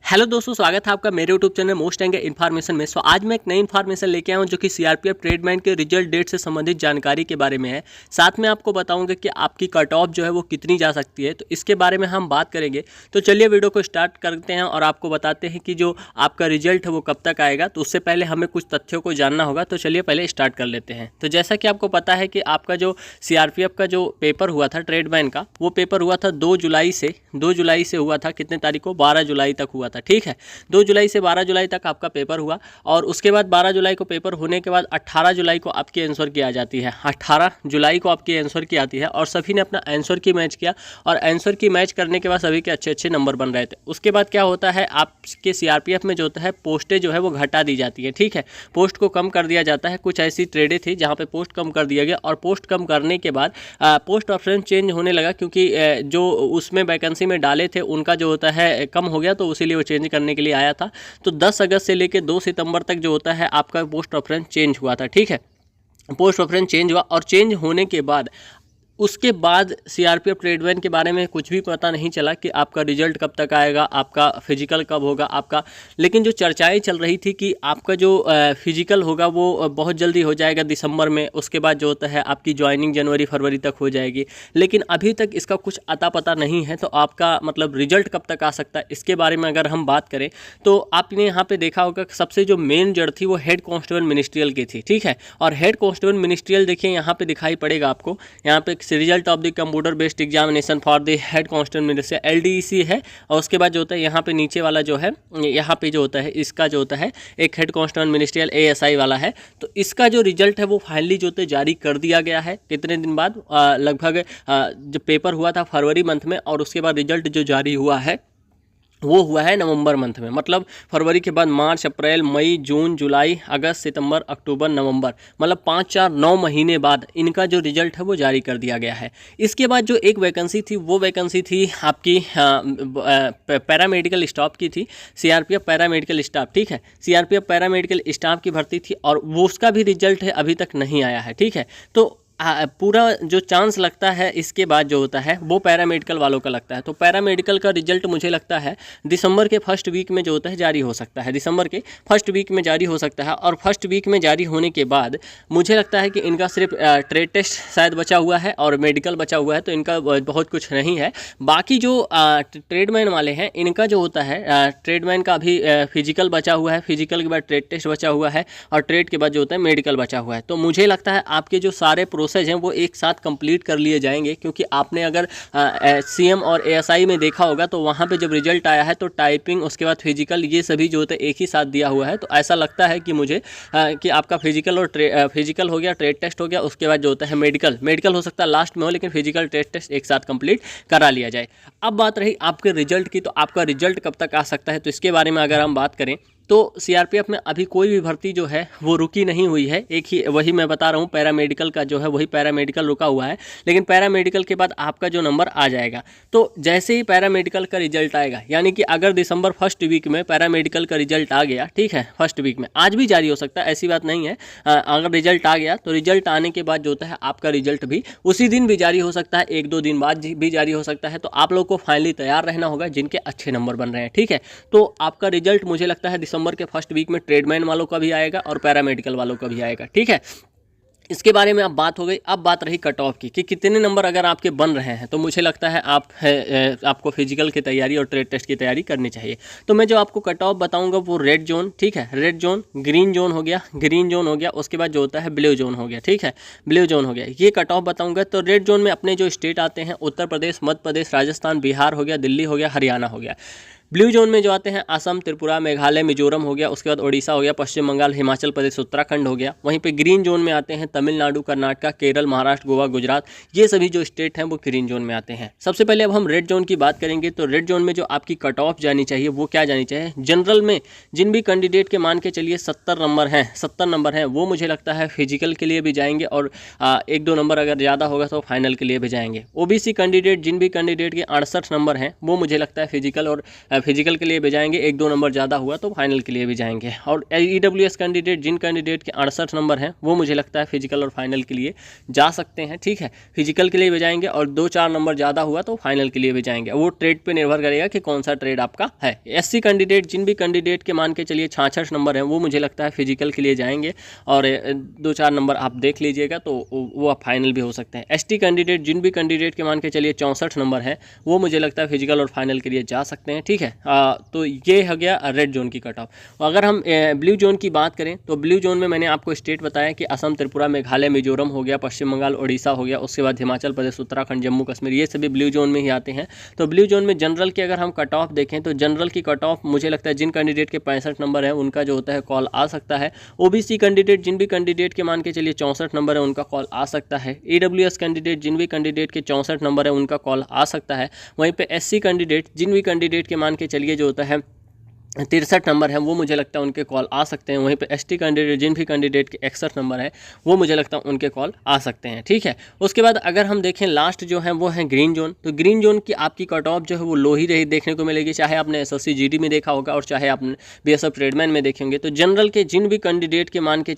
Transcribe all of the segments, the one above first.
Hello दोस्तों, स्वागत है आपका मेरे यूट्यूब चैनल मोस्ट एंगे इन्फॉर्मेशन में। आज मैं एक नई इन्फॉर्मेशन लेके आया हूँ जो कि सीआरपीएफ ट्रेडमैन के रिजल्ट डेट से संबंधित जानकारी के बारे में है। साथ में आपको बताऊंगा कि आपकी कट ऑफ जो है वो कितनी जा सकती है, तो इसके बारे में हम बात करेंगे। तो चलिए वीडियो को स्टार्ट करते हैं और आपको बताते हैं कि जो आपका रिजल्ट है वो कब तक आएगा। तो उससे पहले हमें कुछ तथ्यों को जानना होगा, तो चलिए पहले स्टार्ट कर लेते हैं। तो जैसा कि आपको पता है कि आपका जो सीआरपीएफ का जो पेपर हुआ था ट्रेडमैन का, वो पेपर हुआ था 2 जुलाई से हुआ था। कितने तारीख को? 12 जुलाई तक हुआ था। ठीक है, 2 जुलाई से 12 जुलाई तक आपका पेपर हुआ और उसके बाद 12 जुलाई को पेपर होने के बाद 18 जुलाई को आपकी आंसर की आ जाती है। 18 जुलाई को आपकी आंसर की आती है और सभी ने अपना आंसर की मैच किया और आंसर की मैच करने के बाद सभी के अच्छे अच्छे नंबर बन रहे थे। उसके बाद क्या होता है, आपके सीआरपीएफ में जो होता है पोस्टें जो है वो घटा दी जाती है। ठीक है, पोस्ट को कम कर दिया जाता है। कुछ ऐसी ट्रेडें थी जहाँ पे पोस्ट कम कर दिया गया और पोस्ट कम करने के बाद पोस्ट ऑप्शन चेंज होने लगा, क्योंकि जो उसमें वैकेंसी में डाले थे उनका जो होता है कम हो गया, तो उसीलिए वो चेंज करने के लिए आया था। तो 10 अगस्त से लेकर 2 सितंबर तक जो होता है आपका पोस्ट प्रेफरेंस चेंज हुआ था। ठीक है, पोस्ट प्रेफरेंस चेंज हुआ और चेंज होने के बाद उसके बाद सीआरपीएफ ट्रेडमैन के बारे में कुछ भी पता नहीं चला कि आपका रिजल्ट कब तक आएगा, आपका फिजिकल कब होगा आपका। लेकिन जो चर्चाएं चल रही थी कि आपका जो फिजिकल होगा वो बहुत जल्दी हो जाएगा दिसंबर में, उसके बाद जो होता है आपकी ज्वाइनिंग जनवरी फरवरी तक हो जाएगी। लेकिन अभी तक इसका कुछ अता पता नहीं है। तो आपका मतलब रिजल्ट कब तक आ सकता है, इसके बारे में अगर हम बात करें तो आपने यहाँ पर देखा होगा सबसे जो मेन जड़ थी वो हेड कांस्टेबल मिनिस्ट्रियल की थी। ठीक है, और हेड कांस्टेबल मिनिस्ट्रियल देखिए यहाँ पे दिखाई पड़ेगा आपको, यहाँ पे result of the computer based examination for the head constable ministerial LDEC है। और उसके बाद जो होता है यहाँ पे नीचे वाला जो है, यहाँ पे जो होता है इसका जो होता है एक हेड कांस्टेबल मिनिस्ट्रियल ASI वाला है। तो इसका जो रिजल्ट है वो फाइनली जो होता है जारी कर दिया गया है। कितने दिन बाद? लगभग जो पेपर हुआ था फरवरी मंथ में और उसके बाद रिजल्ट जो जारी हुआ है वो हुआ है नवंबर मंथ में। मतलब फरवरी के बाद मार्च, अप्रैल, मई, जून, जुलाई, अगस्त, सितंबर, अक्टूबर, नवंबर, मतलब 5, 4, 9 महीने बाद इनका जो रिजल्ट है वो जारी कर दिया गया है। इसके बाद जो एक वैकेंसी थी वो वैकेंसी थी आपकी पैरामेडिकल स्टाफ की थी, सीआरपीएफ पैरामेडिकल स्टाफ। ठीक है, सीआरपीएफ पैरामेडिकल स्टाफ की भर्ती थी और वो उसका भी रिजल्ट है अभी तक नहीं आया है। ठीक है, तो पूरा जो चांस लगता है इसके बाद जो होता है वो पैरामेडिकल वालों का लगता है। तो पैरामेडिकल का रिजल्ट मुझे लगता है दिसंबर के फर्स्ट वीक में जो होता है जारी हो सकता है, दिसंबर के फर्स्ट वीक में जारी हो सकता है। और फर्स्ट वीक में जारी होने के बाद मुझे लगता है कि इनका सिर्फ ट्रेड टेस्ट शायद बचा हुआ है और मेडिकल बचा हुआ है, तो इनका बहुत कुछ नहीं है। बाकी जो ट्रेडमैन वाले हैं इनका जो होता है ट्रेडमैन का अभी फिजिकल बचा हुआ है, फिजिकल के बाद ट्रेड टेस्ट बचा हुआ है और ट्रेड के बाद जो होता है मेडिकल बचा हुआ है। तो मुझे लगता है आपके जो सारे प्रोसेस हैं वो एक साथ कंप्लीट कर लिए जाएंगे, क्योंकि आपने अगर CM और ASI में देखा होगा तो वहाँ पे जब रिजल्ट आया है तो टाइपिंग, उसके बाद फिजिकल, ये सभी जो होता है एक ही साथ दिया हुआ है। तो ऐसा लगता है कि मुझे कि आपका फिजिकल और फिजिकल हो गया, ट्रेड टेस्ट हो गया, उसके बाद जो होता है मेडिकल हो सकता है लास्ट में हो, लेकिन फिजिकल ट्रेड टेस्ट एक साथ कंप्लीट करा लिया जाए। अब बात रही आपके रिजल्ट की, तो आपका रिजल्ट कब तक आ सकता है, तो इसके बारे में अगर हम बात करें तो सीआरपीएफ में अभी कोई भी भर्ती जो है वो रुकी नहीं हुई है। एक ही वही मैं बता रहा हूँ, पैरामेडिकल का जो है वही पैरामेडिकल रुका हुआ है, लेकिन पैरामेडिकल के बाद आपका जो नंबर आ जाएगा। तो जैसे ही पैरामेडिकल का रिजल्ट आएगा, यानी कि अगर दिसंबर फर्स्ट वीक में पैरामेडिकल का रिजल्ट आ गया, ठीक है, फर्स्ट वीक में, आज भी जारी हो सकता है, ऐसी बात नहीं है। अगर रिजल्ट आ गया तो रिजल्ट आने के बाद जो होता है आपका रिजल्ट भी उसी दिन भी जारी हो सकता है, 1-2 दिन बाद भी जारी हो सकता है। तो आप लोग को फाइनली तैयार रहना होगा जिनके अच्छे नंबर बन रहे हैं। ठीक है, तो आपका रिजल्ट मुझे लगता है दिसंबर के फर्स्ट वीक में ट्रेडमैन वालों का भी आएगा और पैरामेडिकल वालों का भी आएगा। ठीक है, इसके बारे में अब बात हो गई। अब बात रही कट ऑफ की कि कितने नंबर अगर आपके बन रहे हैं, तो मुझे लगता है आपको फिजिकल की तैयारी और ट्रेड टेस्ट की तैयारी करनी चाहिए। तो मैं जो आपको कट ऑफ बताऊंगा वो रेड जोन, ठीक है, रेड जोन, ग्रीन जोन हो गया, उसके बाद जो होता है ब्लू जोन हो गया। ठीक है, ब्लू जोन हो गया, ये कट ऑफ बताऊंगा। तो रेड जोन में अपने जो स्टेट आते हैं, उत्तर प्रदेश, मध्य प्रदेश, राजस्थान, बिहार हो गया, दिल्ली हो गया, हरियाणा हो गया। ब्लू जोन में जो आते हैं असम, त्रिपुरा, मेघालय, मिजोरम हो गया, उसके बाद ओडिशा हो गया, पश्चिम बंगाल, हिमाचल प्रदेश, उत्तराखंड हो गया। वहीं पे ग्रीन जोन में आते हैं तमिलनाडु, कर्नाटक, केरल, महाराष्ट्र, गोवा, गुजरात, ये सभी जो स्टेट हैं वो ग्रीन जोन में आते हैं। सबसे पहले अब हम रेड जोन की बात करेंगे। तो रेड जोन में जो आपकी कट ऑफ जानी चाहिए वो क्या जानी चाहिए? जनरल में जिन भी कैंडिडेट के मान के चलिए 70 नंबर हैं, वो मुझे लगता है फिजिकल के लिए भी जाएंगे और 1-2 नंबर अगर ज़्यादा होगा तो फाइनल के लिए भी जाएंगे। OBC कैंडिडेट, जिन भी कैंडिडेट के 68 नंबर हैं, वो मुझे लगता है फिजिकल और फिजिकल के लिए भी जाएंगे, 1-2 नंबर ज़्यादा हुआ तो फाइनल के लिए भी जाएंगे। और EWS कैंडिडेट, जिन कैंडिडेट के 68 नंबर हैं वो मुझे लगता है फिजिकल और फाइनल के लिए जा सकते हैं। ठीक है, फिजिकल के लिए भी जाएंगे और 2-4 नंबर ज़्यादा हुआ तो फाइनल के लिए भी जाएंगे। वो ट्रेड पे निर्भर करेगा कि कौन सा ट्रेड आपका है। SC कैंडिडेट, जिन भी कैंडिडेट के मान के चलिए 66 नंबर हैं वो मुझे लगता है फिजिकल के लिए जाएंगे और 2-4 नंबर आप देख लीजिएगा तो वो आप फाइनल भी हो सकते हैं। ST कैंडिडेट, जिन भी कैंडिडेट के मान के चलिए 64 नंबर है वो मुझे लगता है फिजिकल और फाइनल के लिए जा सकते हैं। ठीक है, तो ये हो गया रेड जोन की कट ऑफ। अगर हम ब्लू जोन की बात करें तो ब्लू जोन में मैंने आपको स्टेट बताया कि असम, त्रिपुरा, मेघालय, मिजोरम हो गया, पश्चिम बंगाल, उड़ीसा हो गया, उसके बाद हिमाचल प्रदेश, उत्तराखंड, जम्मू कश्मीर, ये सभी ब्लू जोन में ही आते हैं। तो ब्लू जोन में जनरल की अगर हम कट ऑफ देखें तो जनरल की कट ऑफ मुझे लगता है जिन कैंडिडेट के 65 नंबर है उनका जो होता है कॉल आ सकता है। OBC कैंडिडेट, जिन भी कैंडिडेट के मान के चलिए 64 नंबर है उनका कॉल आ सकता है। EWS कैंडिडेट, जिन भी कैंडिडेट के 64 नंबर है उनका कॉल आ सकता है। वहीं पे SC कैंडिडेट, जिन भी कैंडिडेट के मान के चलिए जो होता है 63 नंबर है वो मुझे लगता है उनके कॉल आ सकते हैं। वहीं पे ST कैंडिडेट, जिन भी कैंडिडेट के 61 नंबर है वो मुझे लगता है उनके कॉल आ सकते हैं। ठीक है, उसके बाद अगर हम देखें लास्ट जो है वो है ग्रीन जोन। तो ग्रीन जोन की आपकी कट ऑफ जो है वो लो ही रही देखने को मिलेगी, चाहे आपने SSC GD में देखा होगा और चाहे आपने BSF ट्रेडमैन में देखेंगे। तो जनरल के जिन भी कैंडिडेट के मान के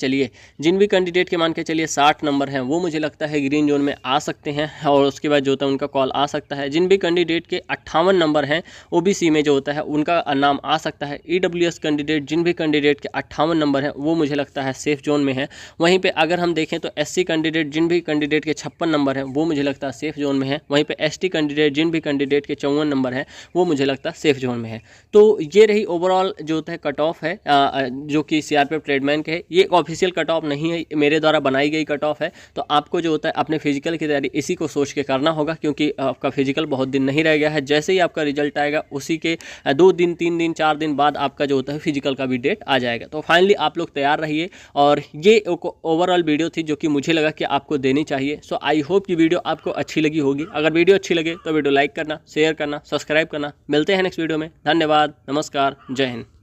चलिए 60 नंबर हैं वो मुझे लगता है ग्रीन जोन में आ सकते हैं और उसके बाद जो होता है उनका कॉल आ सकता है। जिन भी कैंडिडेट के 58 नंबर हैं OBC में जो होता है उनका नाम आ सकता है। EWS कैंडिडेट, जिन भी कैंडिडेट के 58 नंबर हैं वो मुझे लगता है सेफ जोन में है। वहीं पे अगर हम देखें तो SC कैंडिडेट, जिन भी कैंडिडेट के 56 नंबर हैं वो मुझे लगता है सेफ जोन में है। वहीं पे ST कैंडिडेट, जिन भी कैंडिडेट के 54 नंबर हैं वो मुझे लगता है सेफ जोन में है। तो ये रही ओवरऑल जो होता है कट ऑफ है जो कि CRPF ट्रेडमैन के है। ये एक ऑफिशियल कट ऑफ नहीं है, मेरे द्वारा बनाई गई कट ऑफ है। तो आपको जो होता है अपने फिजिकल की तैयारी इसी को सोच के करना होगा, क्योंकि आपका फिजिकल बहुत दिन नहीं रह गया है। जैसे ही आपका रिजल्ट आएगा उसी के 2 दिन, 3 दिन, 4 दिन बाद आपका जो होता है फिजिकल का भी डेट आ जाएगा। तो फाइनली आप लोग तैयार रहिए। और ये ओवरऑल वीडियो थी जो कि मुझे लगा कि आपको देनी चाहिए। सो आई होप कि वीडियो आपको अच्छी लगी होगी। अगर वीडियो अच्छी लगे तो वीडियो लाइक करना, शेयर करना, सब्सक्राइब करना। मिलते हैं नेक्स्ट वीडियो में। धन्यवाद, नमस्कार, जय हिंद।